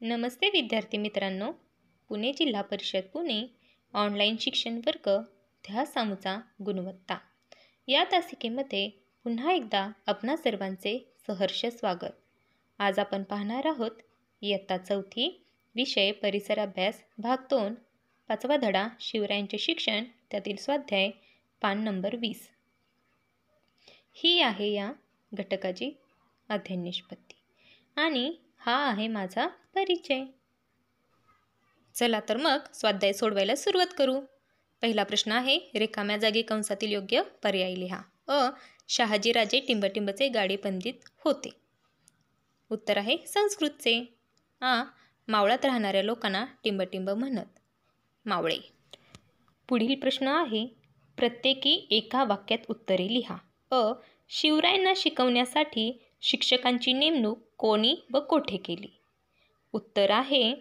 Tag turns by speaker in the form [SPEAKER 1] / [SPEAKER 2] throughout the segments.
[SPEAKER 1] नमस्ते विद्यार्थी मित्रांनो, पुणे जिल्हा परिषद पुणे ऑनलाईन शिक्षण वर्ग ध्यासामुचा गुणवत्ता या तासिकेमध्ये पुन्हा एकदा आपणा सर्वांचे सहर्ष स्वागत। आज आपण पाहणार आहोत इयत्ता 4 विषय परिसर अभ्यास भाग 2 5वा धडा शिवरायांचे शिक्षण त्यातील स्वाध्याय पान नंबर 20। ही आहे या घटकाची अध्ययन निष्पत्ती आणि हा आहे माझा परिचय। चला तर मग स्वाध्याय सोडवायला सुरुवात करू। पहिला प्रश्न आहे रिकाम्या जागी कंसातील योग्य पर्याय लिहा। अ शहाजीराजे टिंबटिंबचे गाडे पंडित होते। उत्तर आहे संस्कृतचे। आ मावळात राहणाऱ्या लोकांना टिंबटिंब म्हणत। मावळे। पुढील प्रश्न आहे प्रत्येकी एका वाक्यात उत्तरे लिहा। अ शिवरायांना शिकवण्यासाठी शिक्षकांची नेमणूक कोणी व कोठे केली? उत्तर आहे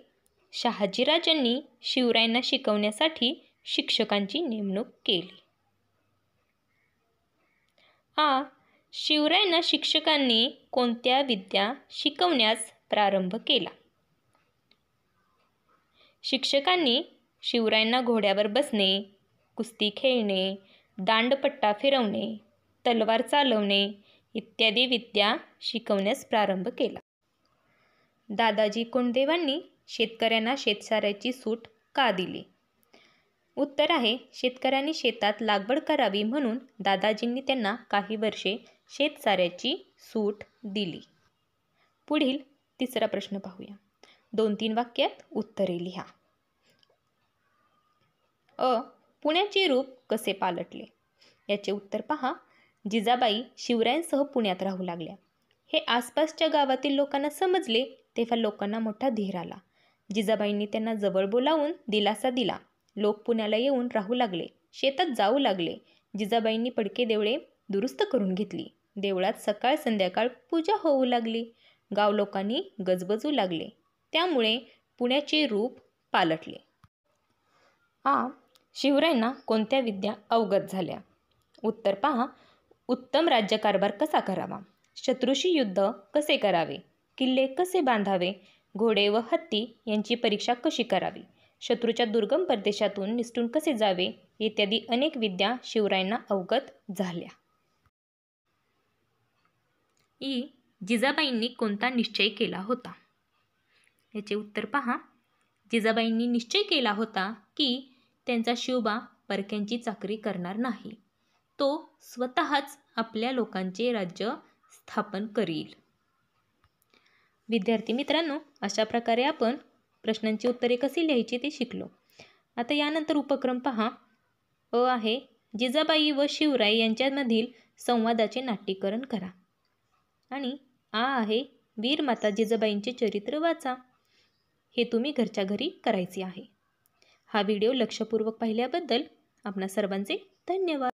[SPEAKER 1] शहाजीराजांनी शिवरायांना शिकवण्यासाठी शिक्षकांची नेमणूक केली। आ शिवरायांना शिक्षकांनी कोणत्या विद्या शिकवण्यास प्रारंभ केला? शिक्षकांनी शिवरायांना घोड्यावर बसणे, कुस्ती खेळणे, दांडपट्टा फिरवणे, तलवार चालवणे इत्यादी विद्या शिकवण्यास प्रारंभ केला। दादाजी कोंडदेवांनी शेतकऱ्यांना शेतसाऱ्याची सूट का दिली? उत्तर आहे शेतकऱ्यांनी शेतात लागवड करावी म्हणून दादाजींनी त्यांना काही वर्षे शेतसाऱ्याची सूट दिली। पुढील तिसरा प्रश्न पाहूया। 2-3 वाक्यात उत्तरे लिहा। अ पुण्याचे रूप कसे पालटले? याचे उत्तर पहा। जिजाबाई शिवरायांसह पुण्यात राहू लागल्या। हे आसपासच्या गावातील लोकांना समजले तेव्हा लोकांना मोठा धीर आला। जिजाबाईंनी त्यांना जवळ बोलावून दिलासा दिला। लोक पुण्याला येऊन राहू लागले, शेतात जाऊ लागले। जिजाबाईंनी पडके देवळे दुरुस्त करून घेतली। देवळात सकाळ संध्याकाळ पूजा होऊ लागली। गाव लोकांनी गजबजू लागले। त्यामुळे पुण्याचे रूप पालटले। आ शिवरायांना कोणत्या विद्या अवगत झाल्या? उत्तर पहा। उत्तम राज्यकारभार कसा करावा, शत्रूशी युद्ध कसे करावे, किल्ले कसे बांधावे, घोडे व हत्ती यांची परीक्षा कशी करावी, शत्रूच्या दुर्गम प्रदेशातून निसटून कसे जावे इत्यादी अनेक विद्या शिवरायांना अवगत झाल्या। ई जिजाबाईंनी कोणता निश्चय केला होता? याचे उत्तर पहा। जिजाबाईंनी निश्चय केला होता की त्यांचा शिवबा परक्यांची चाकरी करणार नाही। तो स्वतःच आपल्या लोकांचे राज्य स्थापन करील। विद्यार्थी मित्रांनो, अशा प्रकारे आपण प्रश्नांची उत्तरे कशी लिहायची ते शिकलो। आता यानंतर उपक्रम पहा। अ आहे जिजाबाई व शिवराय यांच्यामधील संवादाचे नाट्यीकरण करा आणि आ आहे वीर माता जिजाबाईंचे चरित्र वाचा। हे तुम्ही घरच्या घरी करायचे आहे। हा व्हिडिओ लक्षपूर्वक पाहिल्याबद्दल आपणा सर्वांचे धन्यवाद।